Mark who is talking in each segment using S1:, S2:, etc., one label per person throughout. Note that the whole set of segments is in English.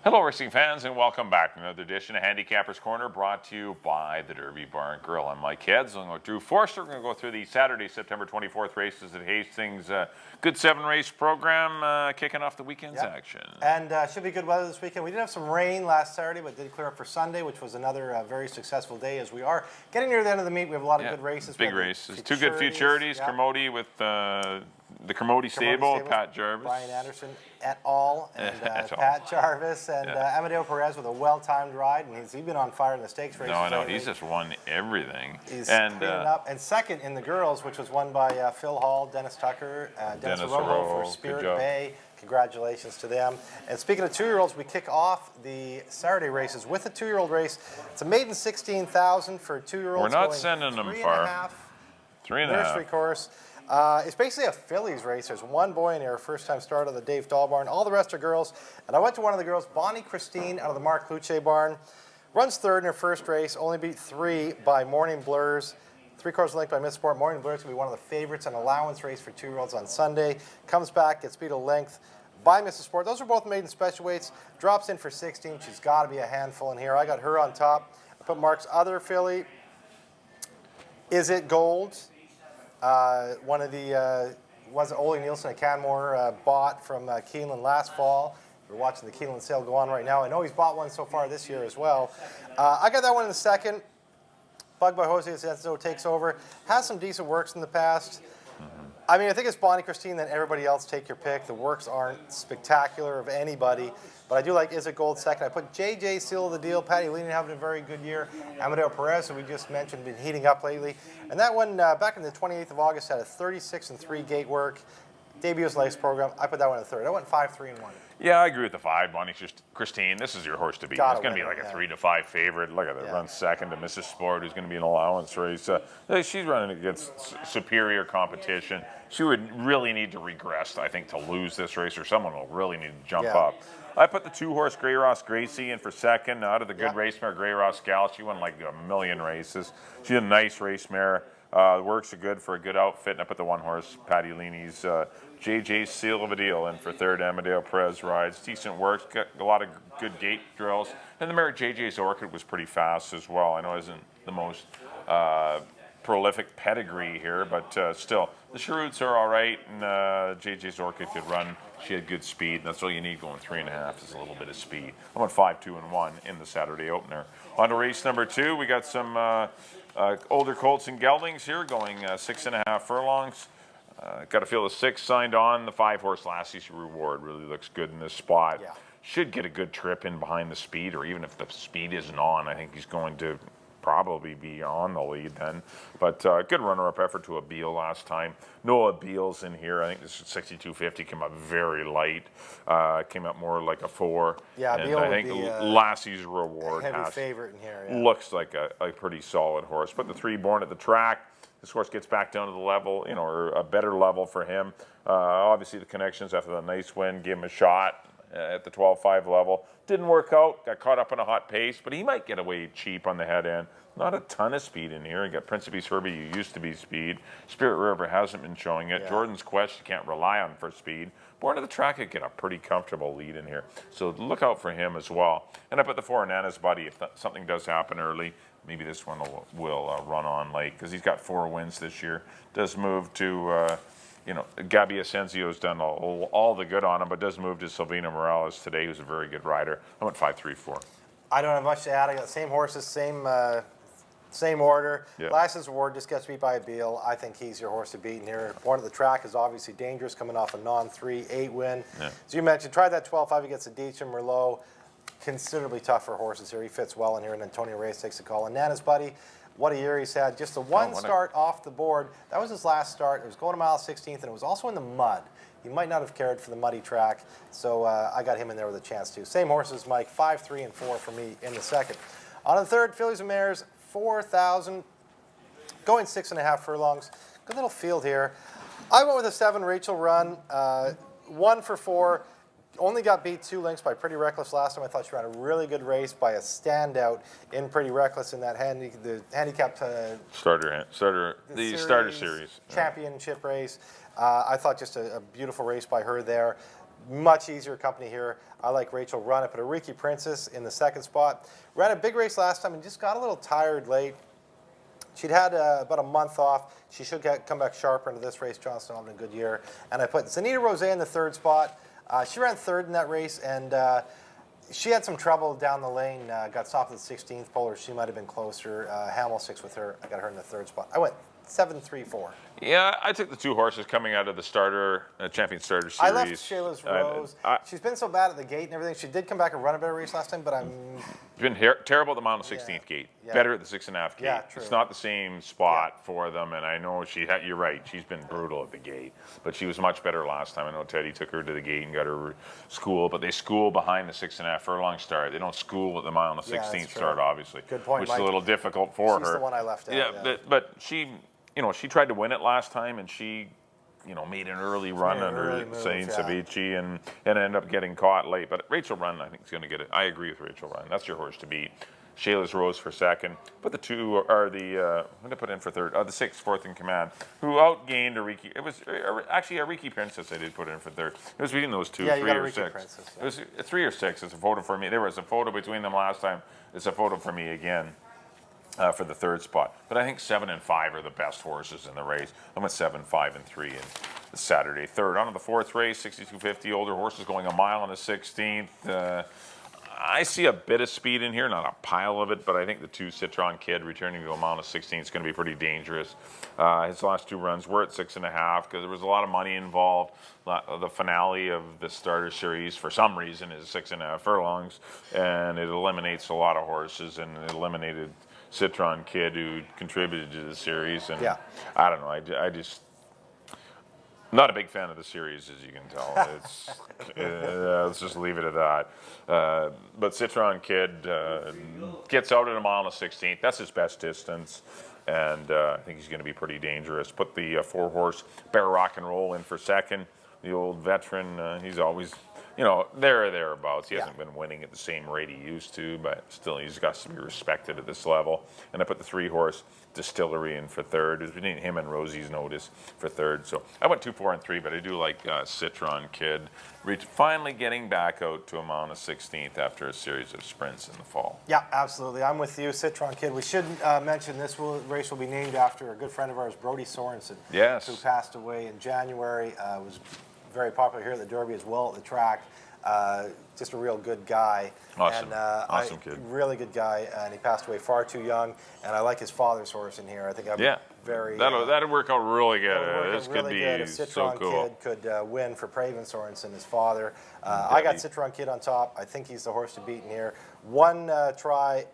S1: Hello, racing fans, and welcome back to another edition of Handicappers Corner, brought to you by the Derby Bar and Grill. I'm Mike Heads. I'm with Drew Forster. We're going to go through the Saturday, September 24th races at Hastings. Good 7-race program kicking off the weekend's action.
S2: And should be good weather this weekend. We did have some rain last Saturday, but did clear up for Sunday, which was another very successful day. As we are getting near the end of the meet, we have a lot of good races.
S1: Big races. Two good futurities. Kermode with the Kermode stable, Pat Jarvis.
S2: Brian Anderson et al. And Pat Jarvis and Amadeo Perez with a well-timed ride. And he's been on fire in the stakes races.
S1: No, I know. He's just won everything.
S2: He's cleaning up. And second in the girls, which was won by Phil Hall, Dennis Tucker, Dennis Arrojo for Spirit Bay. Congratulations to them. And speaking of 2-year-olds, we kick off the Saturday races with a 2-year-old race. It's a maiden 16,000 for 2-year-olds.
S1: We're not sending them far. 3.5.
S2: Nursery course. It's basically a fillies race. There's one boy in here, first-time start of the Dave Dahl barn. All the rest are girls. And I went to one of the girls, Bonnie Christine, out of the Mark Luce barn. Runs third in her first race, only beat 3 by Morning Blurs. 3-quarters length by Miss Sport. Morning Blurs will be one of the favorites, an allowance race for 2-year-olds on Sunday. Comes back, gets beat a length by Mrs. Sport. Those are both maiden special weights. Drops in for 16. She's got to be a handful in here. I got her on top. I put Mark's other filly. Is It Gold? One of the was Ole Nielsen, a Canmore bought from Keeneland last fall. We're watching the Keeneland sale go on right now. I know he's bought one so far this year as well. I got that one in the second. Bug by Jose Asencio takes over. Has some decent works in the past. I mean, I think it's Bonnie Christine, then everybody else take your pick. The works aren't spectacular of anybody, but I do like Is It Gold second. I put JJ seal of the deal. Patty Leaning having a very good year. Amadeo Perez, who we just mentioned, been heating up lately. And that one, back in the 28th of August, had a 36-3 gate work. Debuts lace program. I put that one in third. I went 5-3-1.
S1: Yeah, I agree with the 5. Bonnie Christine, this is your horse to beat. It's going to be like a 3-5 favorite. Look at it, run second to Mrs. Sport, who's going to be an allowance race. She's running against superior competition. She would really need to regress, I think, to lose this race, or someone will really need to jump up. I put the 2-horse Grey Ross Gracie in for second. Out of the good race mare, Grey Ross Gal, she won like a million races. She's a nice race mare. The works are good for a good outfit. And I put the 1-horse Patty Leanie's JJ Seal of a Deal in for third. Amadeo Perez rides. Decent works. Got a lot of good gate drills. And the mare JJ's Orchid was pretty fast as well. I know it isn't the most prolific pedigree here, but still, the Cheroots are all right, and JJ's Orchid could run. She had good speed. That's all you need going 3.5 is a little bit of speed. I went 5-2-1 in the Saturday opener. On to race number 2, we got some older colts and geldings here going 6.5 furlongs. Got to feel the 6 signed on. The 5-horse Lassie's Reward really looks good in this spot. Should get a good trip in behind the speed, or even if the speed isn't on, I think he's going to probably be on the lead then. But good runner-up effort to Abil last time. Noah Abil's in here. I think this is 62.50, came up very light. Came up more like a 4. Yeah, and Abil I think Lassie's Reward
S2: heavy favorite in here.
S1: Looks like a pretty solid horse. But the 3 born at the track. This horse gets back down to the level, or a better level for him. Obviously, the connections after the nice win gave him a shot at the 12.5 level. Didn't work out. Got caught up in a hot pace, but he might get away cheap on the head end. Not a ton of speed in here. You got Principe's Herbie, who used to be speed. Spirit River hasn't been showing it. Jordan's Quest, you can't rely on for speed. Born to the track could get a pretty comfortable lead in here. So look out for him as well. And I put the 4 Nana's Buddy. If something does happen early, maybe this one will run on late, because he's got 4 wins this year. Does move to, Gabby Asensio's done all the good on him, but does move to Silvina Morales today, who's a very good rider. I went 5-3-4.
S2: I don't have much to add. I got the same horses, same order. Lassie's Reward just gets beat by Abil. I think he's your horse to beat in here. Born at the track is obviously dangerous, coming off a non-3-8 win. As you mentioned, tried that 12.5 against Adichie Merlot. Considerably tougher horses here. He fits well in here, and Antonio Reyes takes a call. And Nana's Buddy, what a year he's had. Just the one start off the board. That was his last start. It was going to mile 16th, and it was also in the mud. He might not have cared for the muddy track, so I got him in there with a chance too. Same horses, Mike, 5, 3, and 4 for me in the second. On the third, fillies and mares, 4,000, going 6.5 furlongs. Good little field here. I went with a 7 Rachel Run, 1 for 4. Only got beat 2 lengths by Pretty Reckless last time. I thought she ran a really good race by a standout in Pretty Reckless in that the handicapped
S1: starter series championship
S2: race. I thought just a beautiful race by her there. Much easier company here. I like Rachel Run. I put Ariki Princess in the second spot. Ran a big race last time and just got a little tired late. She'd had about a month off. She should come back sharper into this race. Johnston having a good year. And I put Zanita Rose in the third spot. She ran third in that race, and she had some trouble down the lane. Got stopped at the 16th pole, or she might have been closer. Hamel 6 with her. I got her in the third spot. I went 7-3-4.
S1: Yeah, I took the 2 horses coming out of the starter, champion starter series.
S2: I left Shayla's Rose. She's been so bad at the gate and everything. She did come back and run a better race last time, but I'm...
S1: Been terrible at the mile 16th gate.
S2: Yeah.
S1: Better at the 6.5 gate.
S2: Yeah, true.
S1: It's not the same spot for them, and I know you're right. She's been brutal at the gate, but she was much better last time. I know Teddy took her to the gate and got her school, but they school behind the 6.5 furlong start. They don't school at the mile 16th start, obviously.
S2: Good point,
S1: which
S2: Mike.
S1: is a little difficult for her.
S2: She's the one I left out.
S1: Yeah, but she, she tried to win it last time, and she made an early run under Saint Savici and ended up getting caught late. But Rachel Run, I think, is going to get it. I agree with Rachel Run. That's your horse to beat. Shayla's Rose for second. Put the 2 are the what did I put in for third? The 6, fourth in command, who outgained Ariki. It was actually Ariki Princess I did put in for third. It was between those 2,
S2: Yeah,
S1: 3 or 6.
S2: Princess, yeah.
S1: It was 3 or 6. It's a photo for me. There was a photo between them last time. It's a photo for me again. For the third spot. But I think 7 and 5 are the best horses in the race. I went 7, 5, and 3 in the Saturday third. On to the fourth race, 6250 older horses going a mile on the 16th. I see a bit of speed in here, not a pile of it, but I think the 2 Citron Kid returning to a mile on the 16th is going to be pretty dangerous. His last 2 runs were at 6.5 because there was a lot of money involved. The finale of the starter series, for some reason, is 6.5 furlongs, and it eliminates a lot of horses, and it eliminated Citron Kid, who contributed to the series, and I don't know. I just not a big fan of the series, as you can tell. It's let's just leave it at that. But Citron Kid gets out at a mile and a 16th. That's his best distance, and I think he's going to be pretty dangerous. Put the 4-horse Bear Rock and Roll in for second. The old veteran. He's always, there or thereabouts. He hasn't been winning at the same rate he used to, but still he's got to be respected at this level. And I put the 3-horse Distillery in for third. It's between him and Rosie's Notice for third. So I went 2, 4, and 3, but I do like Citron Kid finally getting back out to a mile and a 16th after a series of sprints in the fall.
S2: Yeah, absolutely. I'm with you, Citron Kid. We should mention this race will be named after a good friend of ours, Brody Sorensen, who passed away in January. Was very popular here at the Derby as well at the track. Just a real good guy.
S1: Awesome.
S2: And,
S1: awesome kid.
S2: Really good guy, and he passed away far too young. And I like his father's horse in here. I think I'm very...
S1: That'd work out really good. This could be
S2: good.
S1: so cool.
S2: Kid could win for Praven Sorensen, his father. I got Citron Kid on top. I think he's the horse to beat in here. One try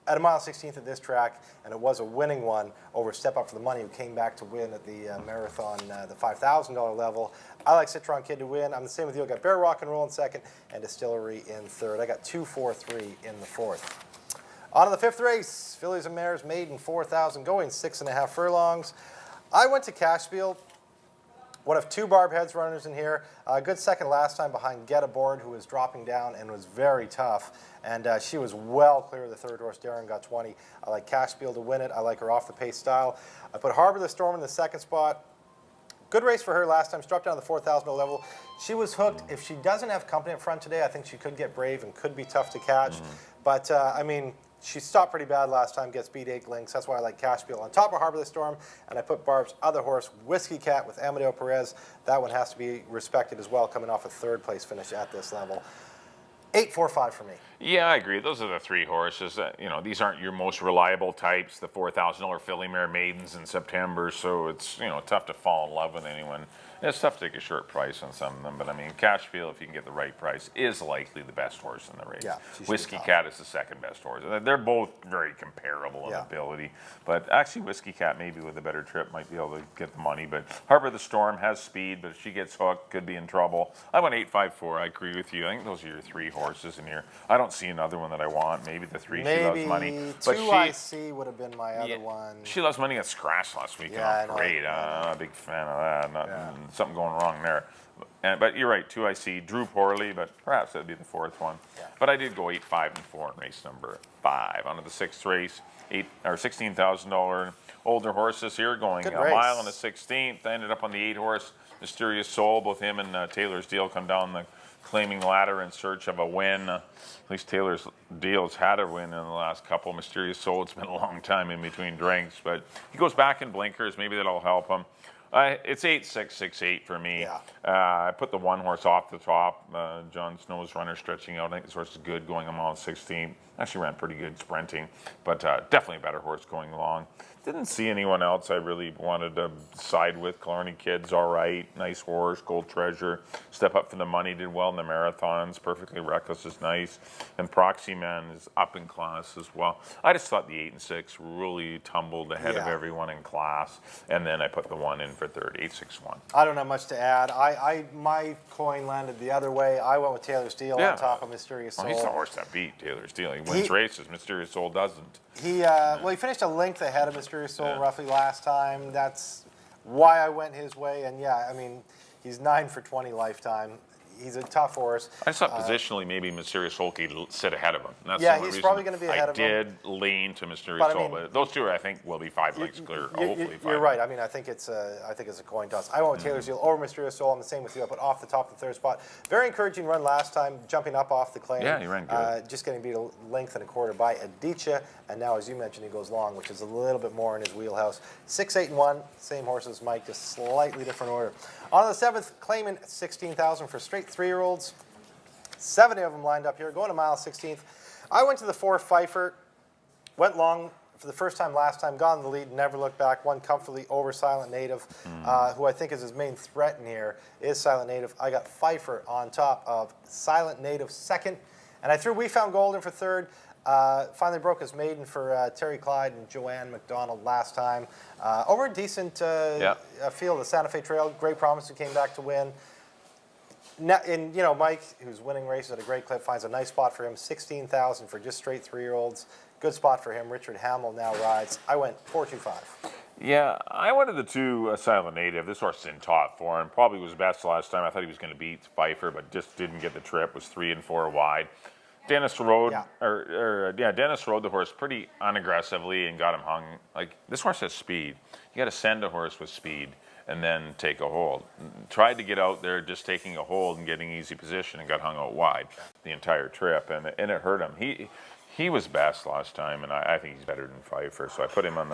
S2: at a mile 16th at this track, and it was a winning one over Step Up for the Money, who came back to win at the marathon, the $5,000 level. I like Citron Kid to win. I'm the same with you. I got Bear Rock and Roll in second and Distillery in third. I got 2, 4, 3 in the fourth. On to the 5th race, Fillies and Mares Maiden 4,000 going 6.5 furlongs. I went to Cashfield. One of 2 Barb Heads runners in here. A good second last time behind Get Aboard, who was dropping down and was very tough. And she was well clear of the 3rd horse. Darren got 20. I like Cashfield to win it. I like her off the pace style. I put Harbor the Storm in the 2nd spot. Good race for her last time. She dropped down to the $4,000 level. She was hooked. If she doesn't have company up front today, I think she could get brave and could be tough to catch. But, I mean, she stopped pretty bad last time, gets beat 8 lengths. That's why I like Cashfield on top of Harbor the Storm. And I put Barb's other horse, Whiskey Cat, with Amadeo Perez. That one has to be respected as well, coming off a 3rd place finish at this level. 8, 4, 5 for me.
S1: Yeah, I agree. Those are the 3 horses. These aren't your most reliable types, the $4,000 filly mare maidens in September, so it's, tough to fall in love with anyone. It's tough to take a short price on some of them, but I mean, Cashfield, if you can get the right price, is likely the best horse in the race.
S2: Yeah,
S1: Whiskey Cat is the 2nd best horse. They're both very comparable in ability, but actually Whiskey Cat, maybe with a better trip, might be able to get the money. But Harbor the Storm has speed, but if she gets hooked, could be in trouble. I went 8, 5, 4. I agree with you. I think those are your 3 horses in here. I don't see another one that I want. Maybe the 3. She loves money.
S2: But 2IC would have been my other one.
S1: She loves money. Got scratched last week. Great. I'm not a big fan of that. Something going wrong there. But you're right. 2IC drew poorly, but perhaps that'd be the 4th one. But I did go 8, 5, and 4 in race number 5. On to the 6th race, $16,000 older horses here, going a mile and a 16th. I ended up on the 8-horse Mysterious Soul. Both him and Taylor's Deal come down the claiming ladder in search of a win. At least Taylor's Deal's had a win in the last couple. Mysterious Soul, it's been a long time in between drinks, but he goes back in blinkers. Maybe that'll help him. It's 8-6-6-8 for me.
S2: Yeah.
S1: I put the 1 horse off the top. John Snow's runner stretching out. I think this horse is good going a mile 16. Actually ran pretty good sprinting, but definitely a better horse going along. Didn't see anyone else I really wanted to side with. Killarney Kid's all right. Nice horse. Gold Treasure. Step Up for the Money did well in the marathons. Perfectly Reckless is nice. And Proxy Man is up in class as well. I just thought the 8 and 6 really tumbled ahead of everyone in class. And then I put the 1 in for third, 8-6-1.
S2: I don't have much to add. My coin landed the other way. I went with Taylor's Deal on top of Mysterious Soul.
S1: Well, he's the horse that beat Taylor's Deal. He wins races. Mysterious Soul doesn't.
S2: He finished a length ahead of Mysterious Soul roughly last time. That's why I went his way. And I mean, he's 9 for 20 lifetime. He's a tough horse.
S1: I just thought positionally maybe Mysterious Soul could sit ahead of him. That's
S2: he's probably going to be ahead of him.
S1: I did lean to Mysterious Soul, but those two I think will be 5 lengths clear. Hopefully,
S2: you're right. I mean, I think it's a coin toss. I went with Taylor's Deal over Mysterious Soul. I'm the same with you. I put off the top the third spot. Very encouraging run last time, jumping up off the claim.
S1: Yeah, he ran good.
S2: Just getting beat a length and a quarter by Adichia, and now, as you mentioned, he goes long, which is a little bit more in his wheelhouse. 6, 8, and 1, same horse as Mike, just slightly different order. On the 7th, claiming 16,000 for straight 3-year-olds. 70 of them lined up here, going to mile 16th. I went to the 4 Pfeiffer, went long for the first time last time, got in the lead, never looked back, won comfortably over Silent Native, who I think is his main threat in here, is Silent Native. I got Pfeiffer on top of Silent Native second, and I threw We Found Gold in for third. Finally broke his maiden for Terry Clyde and Joanne McDonald last time. Over a decent field, the Santa Fe Trail, Great Promise, who came back to win. And Mike, who's winning races at a great clip, finds a nice spot for him. 16,000 for just straight 3-year-olds. Good spot for him. Richard Hamill now rides. I went 4-2-5.
S1: Yeah, I wanted the 2 Silent Native. This horse is in top form. Probably was best last time. I thought he was going to beat Pfeiffer, but just didn't get the trip. Was 3 and 4 wide. Dennis rode, Dennis rode the horse pretty unaggressively and got him hung. Like, this horse has speed. You got to send a horse with speed and then take a hold. Tried to get out there just taking a hold and getting easy position and got hung out wide the entire trip, and it hurt him. He was best last time, and I think he's better than Pfeiffer, so I put him on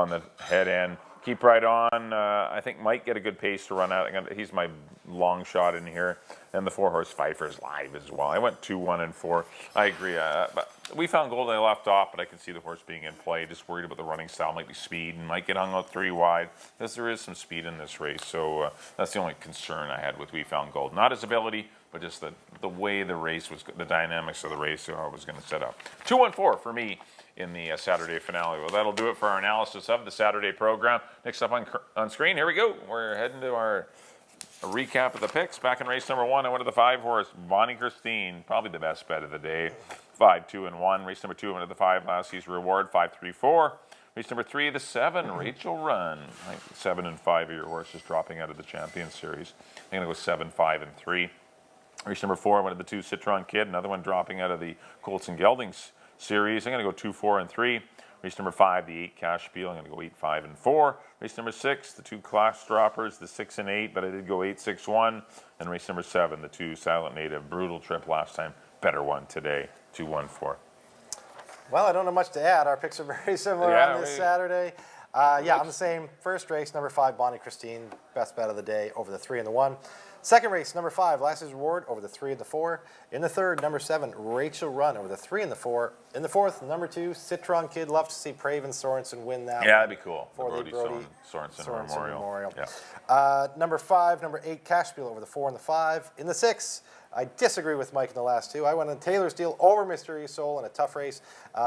S1: the head end. Keep right on. I think might get a good pace to run out. He's my long shot in here. And the 4-horse Pfeiffer is live as well. I went 2, 1, and 4. I agree. But We Found Gold I left off, but I can see the horse being in play. Just worried about the running style. Might be speed and might get hung out 3 wide. Because there is some speed in this race. So that's the only concern I had with We Found Gold. Not his ability, but just the way the race was, the dynamics of the race was going to set up. 2, 1, 4 for me in the Saturday finale. Well, that'll do it for our analysis of the Saturday program. Next up on screen, here we go. We're heading to our recap of the picks. Back in race number 1, I went to the 5-horse Bonnie Christine, probably the best bet of the day. 5, 2, and 1. Race number 2, I went to the 5 last season Reward, 5, 3, 4. Race number 3, the 7, Rachel Run. 7 and 5 of your horses dropping out of the Champions Series. I'm going to go 7, 5, and 3. Race number 4, I went to the 2 Citron Kid, another one dropping out of the Colts and Geldings Series. I'm going to go 2, 4, and 3. Race number 5, the 8 Cash Spiel. I'm going to go 8, 5, and 4. Race number 6, the 2 Class Droppers, the 6 and 8, but I did go 8, 6, 1. And race number 7, the 2 Silent Native. Brutal trip last time. Better one today. 2, 1, 4.
S2: Well, I don't have much to add. Our picks are very similar on this Saturday. I'm the same. First race, number 5, Bonnie Christine. Best bet of the day over the 3 and the 1. Second race, number 5, Last Year's Reward over the 3 and the 4. In the third, number 7, Rachel Run over the 3 and the 4. In the fourth, number 2, Citron Kid. Love to see Praven Sorensen win that.
S1: Yeah, that'd be cool.
S2: For the Brody
S1: Sorensen Memorial.
S2: Yeah. Number 5, number 8, Cash Spiel over the 4 and the 5. In the 6, I disagree with Mike in the last 2. I went on Taylor's Deal over Mysterious Soul in a tough race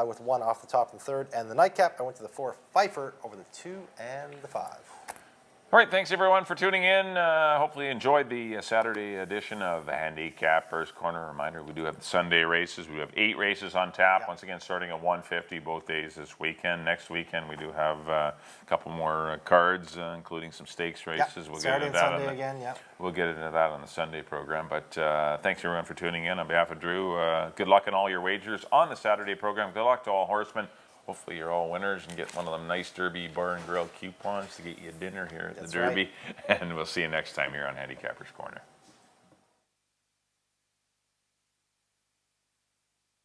S2: with 1 off the top in the third. And the nightcap, I went to the 4 Pfeiffer over the 2 and the 5.
S1: All right, thanks everyone for tuning in. Hopefully you enjoyed the Saturday edition of the Handicappers Corner. Reminder, we do have the Sunday races. We have 8 races on tap. Once again, starting at 1:50 both days this weekend. Next weekend, we do have a couple more cards, including some stakes races. We'll
S2: Saturday
S1: get into that
S2: and Sunday again,
S1: We'll get into that on the Sunday program. But thanks everyone for tuning in. On behalf of Drew, good luck on all your wagers on the Saturday program. Good luck to all horsemen hopefully you're all winners and get one of them nice Derby Bar and Grill coupons to get you dinner here at
S2: That's
S1: the Derby. Right. And we'll see you next time here on Handicappers Corner.